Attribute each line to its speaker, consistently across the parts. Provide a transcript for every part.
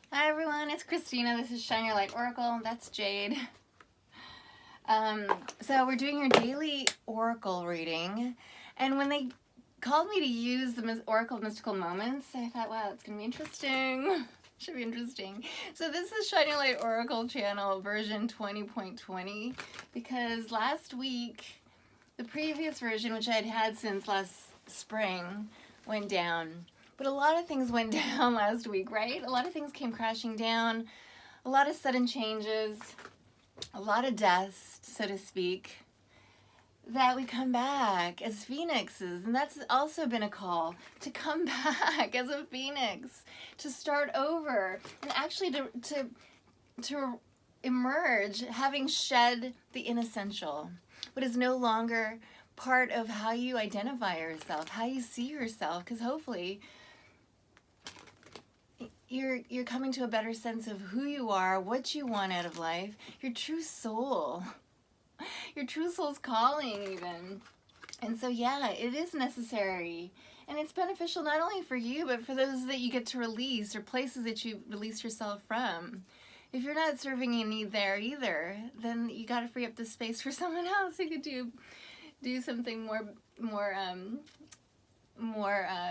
Speaker 1: Hi everyone, it's Christina. This is Shine Your Light Oracle. That's Jade. So we're doing your daily Oracle reading, and when they called me to use the Oracle Mystical Moments, I thought, wow, it's gonna be interesting. Should be interesting. So this is Shine Your Light Oracle channel version 20.20 because last week the previous version, which I had had since last spring, went down. But a lot of things went down last week, right? A lot of things came crashing down, a lot of sudden changes, a lot of deaths, so to speak, that we come back as phoenixes. And that's also been a call to come back as a phoenix, to start over, and actually to emerge having shed the inessential, what is no longer part of how you identify yourself, how you see yourself, because hopefully you're coming to a better sense of who you are, what you want out of life, your true soul. Your true soul's calling even. And so yeah, it is necessary. And it's beneficial not only for you, but for those that you get to release or places that you release yourself from. If you're not serving a need there either, then you got to free up the space for someone else who could do something more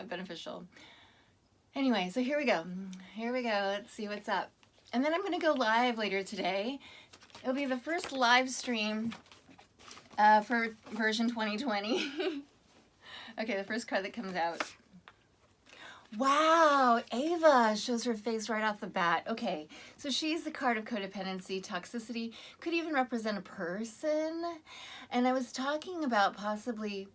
Speaker 1: beneficial. Anyway, so here we go. Let's see what's up. And then I'm going to go live later today. It'll be the first live stream for version 2020. Okay, the first card that comes out. Wow, Ava shows her face right off the bat. Okay, so she's the card of codependency, toxicity, could even represent a person. And I was talking about possibly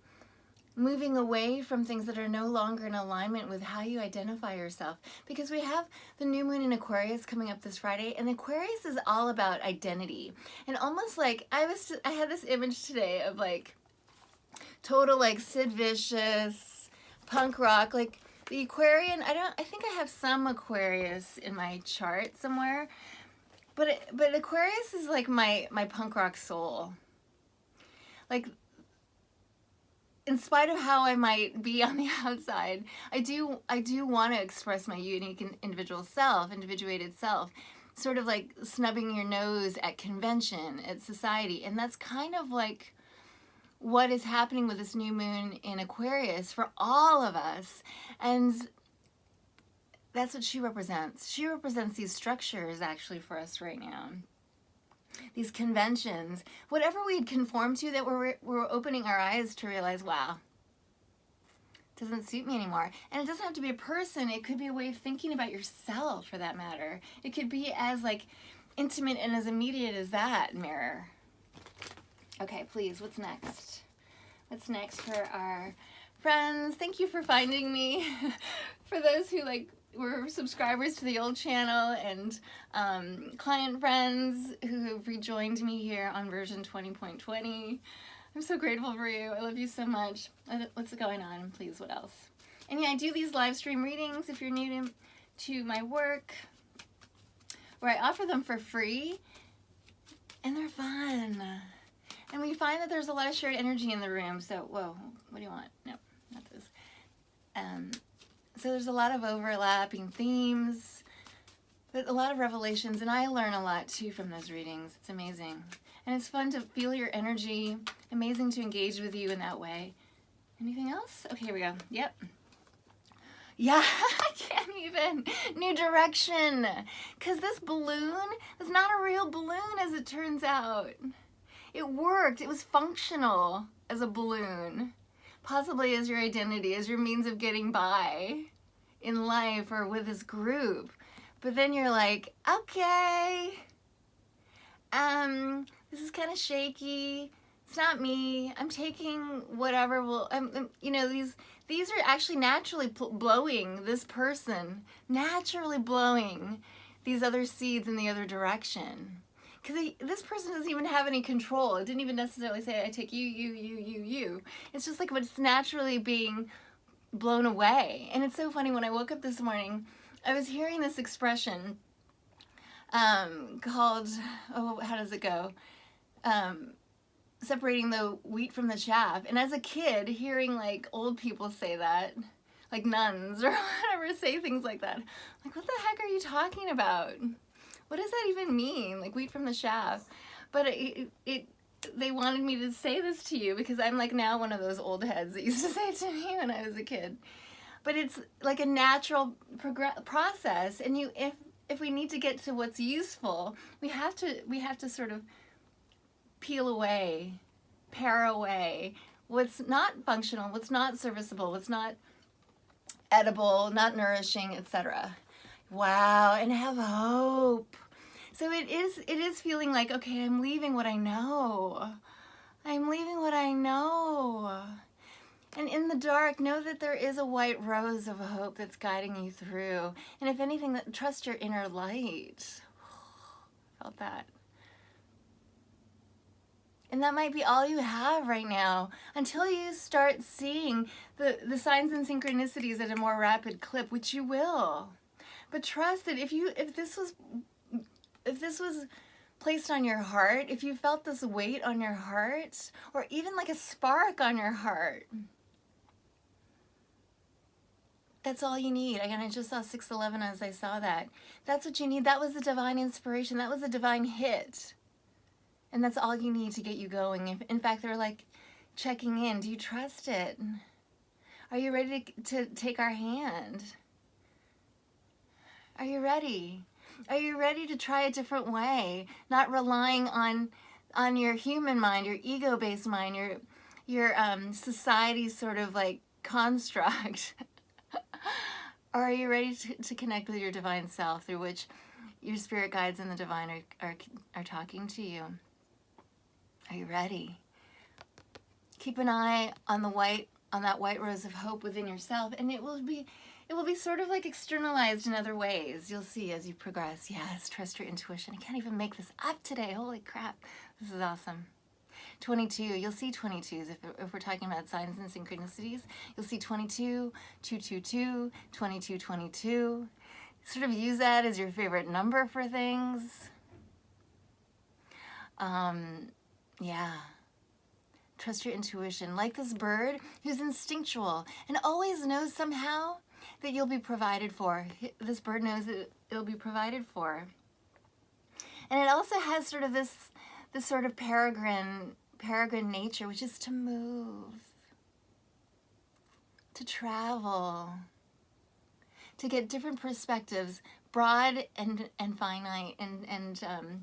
Speaker 1: moving away from things that are no longer in alignment with how you identify yourself, because we have the new moon in Aquarius coming up this Friday, and Aquarius is all about identity. And almost like I had this image today of like total like Sid Vicious punk rock, like the Aquarian. I think I have some Aquarius in my chart somewhere, but Aquarius is like my punk rock soul. Like, in spite of how I might be on the outside, I do want to express my unique and individuated self, sort of like snubbing your nose at convention, at society. And that's kind of like what is happening with this new moon in Aquarius for all of us. And that's what she represents. She represents these structures actually for us right now. These conventions, whatever we'd conform to, that we're opening our eyes to realize, wow, it doesn't suit me anymore. And it doesn't have to be a person. It could be a way of thinking about yourself, for that matter. It could be as like intimate and as immediate as that mirror. Okay, please, what's next? What's next for our friends? Thank you for finding me. For those who were subscribers to the old channel and client friends who have rejoined me here on version 20.20. I'm so grateful for you. I love you so much. What's going on? Please, what else? And yeah, I do these live stream readings if you're new to my work, where I offer them for free, and they're fun. And we find that there's a lot of shared energy in the room. So, whoa, what do you want? No, not this. So there's a lot of overlapping themes, but a lot of revelations, and I learn a lot too from those readings. It's amazing. And it's fun to feel your energy, amazing to engage with you in that way. Anything else? Okay, here we go. Yep. Yeah, I can't even. New direction. Because this balloon is not a real balloon, as it turns out. It worked. It was functional as a balloon. Possibly as your identity, as your means of getting by in life or with this group. But then you're like, okay, this is kind of shaky. It's not me. I'm taking whatever will, these are actually naturally blowing this person, naturally blowing these other seeds in the other direction. Because this person doesn't even have any control. It didn't even necessarily say, I take you. It's just like what's naturally being blown away. And it's so funny, when I woke up this morning, I was hearing this expression called, oh, how does it go? Separating the wheat from the chaff. And as a kid, hearing like old people say that, like nuns or whatever say things like that. Like, what the heck are you talking about? What does that even mean? Like wheat from the chaff. But they wanted me to say this to you because I'm like now one of those old heads that used to say it to me when I was a kid. But it's like a natural process, and if we need to get to what's useful, we have to sort of peel away, pare away what's not functional, what's not serviceable, what's not edible, not nourishing, etc. Wow, and have hope. So it is feeling like, okay, I'm leaving what I know. I'm leaving what I know. And in the dark, know that there is a white rose of hope that's guiding you through. And if anything, trust your inner light. Felt that. And that might be all you have right now until you start seeing the signs and synchronicities at a more rapid clip, which you will. But trust that if this was placed on your heart, if you felt this weight on your heart, or even like a spark on your heart, that's all you need. Again, I just saw 611 as I saw that. That's what you need. That was a divine inspiration. That was a divine hit. And that's all you need to get you going. In fact, they're like checking in. Do you trust it? Are you ready to take our hand? Are you ready? Are you ready to try a different way? Not relying on your human mind, your ego-based mind, your society sort of like construct. Or are you ready to connect with your divine self, through which your spirit guides and the divine are talking to you? Are you ready? Keep an eye on that white rose of hope within yourself, and it will be sort of like externalized in other ways. You'll see as you progress. Yes, trust your intuition. I can't even make this up today. Holy crap. This is awesome. 22, you'll see 22s if we're talking about signs and synchronicities. You'll see 22, 222, 22, 22. Sort of use that as your favorite number for things. Yeah. Trust your intuition. Like this bird who's instinctual and always knows somehow that you'll be provided for. This bird knows that it'll be provided for. And it also has sort of this sort of peregrine nature, which is to move, to travel, to get different perspectives, broad and finite and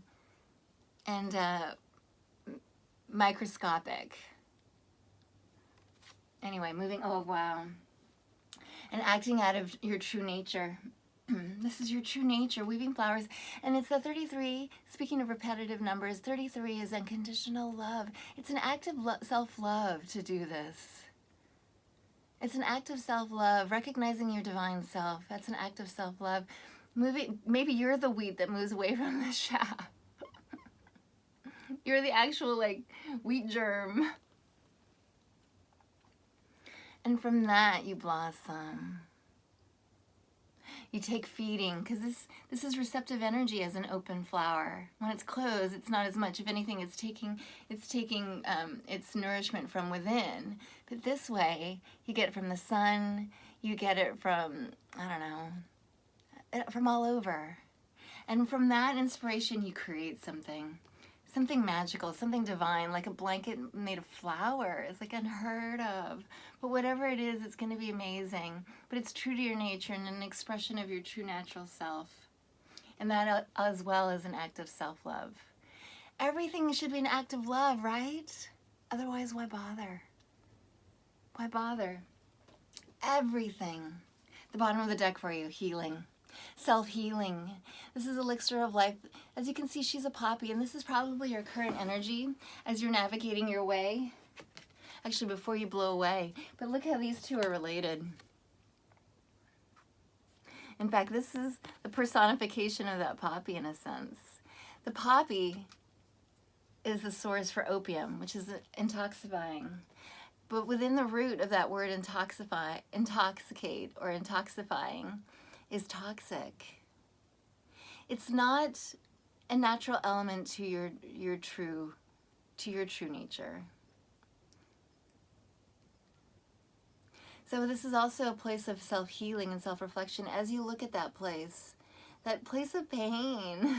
Speaker 1: microscopic. Anyway, moving. Oh wow. And acting out of your true nature. This is your true nature, weaving flowers. And it's the 33, speaking of repetitive numbers, 33 is unconditional love. It's an act of self-love to do this. It's an act of self-love, recognizing your divine self. That's an act of self-love. Maybe you're the wheat that moves away from the chaff. You're the actual like wheat germ. And from that you blossom. You take feeding, because this is receptive energy as an open flower. When it's closed, it's not as much. If anything, it's taking its nourishment from within. But this way, you get it from the sun. You get it from, I don't know, from all over. And from that inspiration, you create something magical, something divine, like a blanket made of flowers, like unheard of. But whatever it is, it's going to be amazing. But it's true to your nature and an expression of your true natural self. And that as well as an act of self-love. Everything should be an act of love, right? Otherwise, why bother? Why bother? Everything. The bottom of the deck for you, healing. Self-healing. This is elixir of life. As you can see, she's a poppy, and this is probably your current energy as you're navigating your way. Actually, before you blow away. But look how these two are related. In fact, this is the personification of that poppy in a sense. The poppy is the source for opium, which is intoxifying. But within the root of that word intoxicate or intoxifying is toxic. It's not a natural element to your true nature. So this is also a place of self-healing and self-reflection as you look at that place of pain,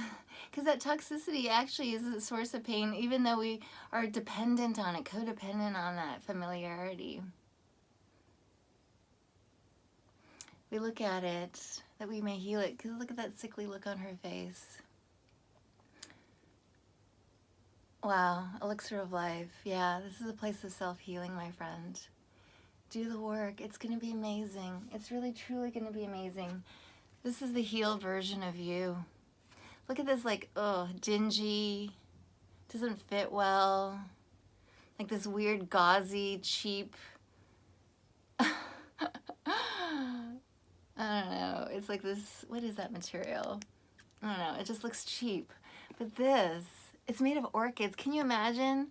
Speaker 1: because that toxicity actually is a source of pain, even though we are dependent on it, codependent on that familiarity. We look at it, that we may heal it, because look at that sickly look on her face. Wow, elixir of life. Yeah, this is a place of self-healing, my friend. Do the work. It's going to be amazing. It's really, truly going to be amazing. This is the healed version of you. Look at this, like, oh, dingy, doesn't fit well, like this weird gauzy, cheap, I don't know, it's like this, what is that material? I don't know, it just looks cheap. But this, it's made of orchids. Can you imagine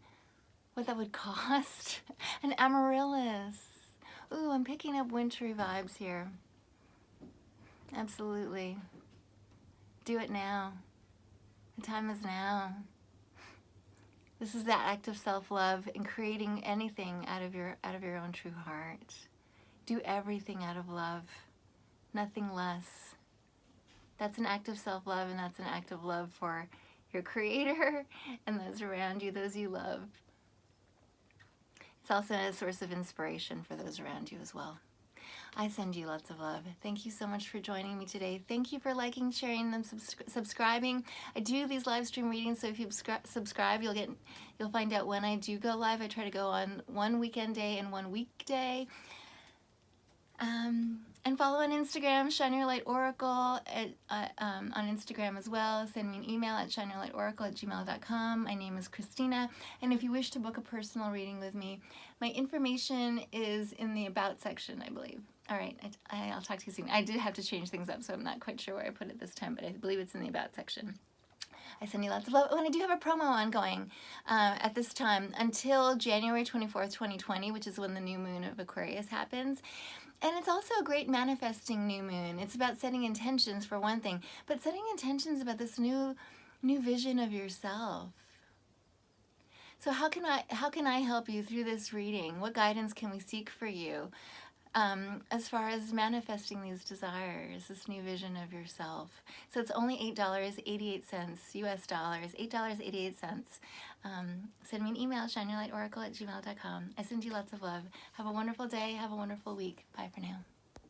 Speaker 1: what that would cost? An amaryllis. Ooh, I'm picking up wintry vibes here. Absolutely. Do it now. The time is now. This is that act of self-love and creating anything out of your own true heart. Do everything out of love, nothing less. That's an act of self-love, and that's an act of love for your creator and those around you, those you love. It's also a source of inspiration for those around you as well. I send you lots of love. Thank you so much for joining me today. Thank you for liking, sharing, and subscribing. I do these live stream readings, so if you subscribe, you'll find out when I do go live. I try to go on one weekend day and one weekday. And follow on Instagram, Shine Your Light Oracle, on Instagram as well. Send me an email at shineyourlightoracle@gmail.com. My name is Christina, and if you wish to book a personal reading with me, my information is in the About section, I believe. All right, I'll talk to you soon. I did have to change things up, so I'm not quite sure where I put it this time, but I believe it's in the About section. I send you lots of love. Oh, and I do have a promo ongoing at this time until January 24th, 2020, which is when the new moon of Aquarius happens. And it's also a great manifesting new moon. It's about setting intentions for one thing, but setting intentions about this new vision of yourself. So how can I help you through this reading? What guidance can we seek for you as far as manifesting these desires, this new vision of yourself? So it's only $8.88 US dollars, $8.88. Send me an email, shineyourlightoracle@gmail.com. I send you lots of love. Have a wonderful day. Have a wonderful week. Bye for now.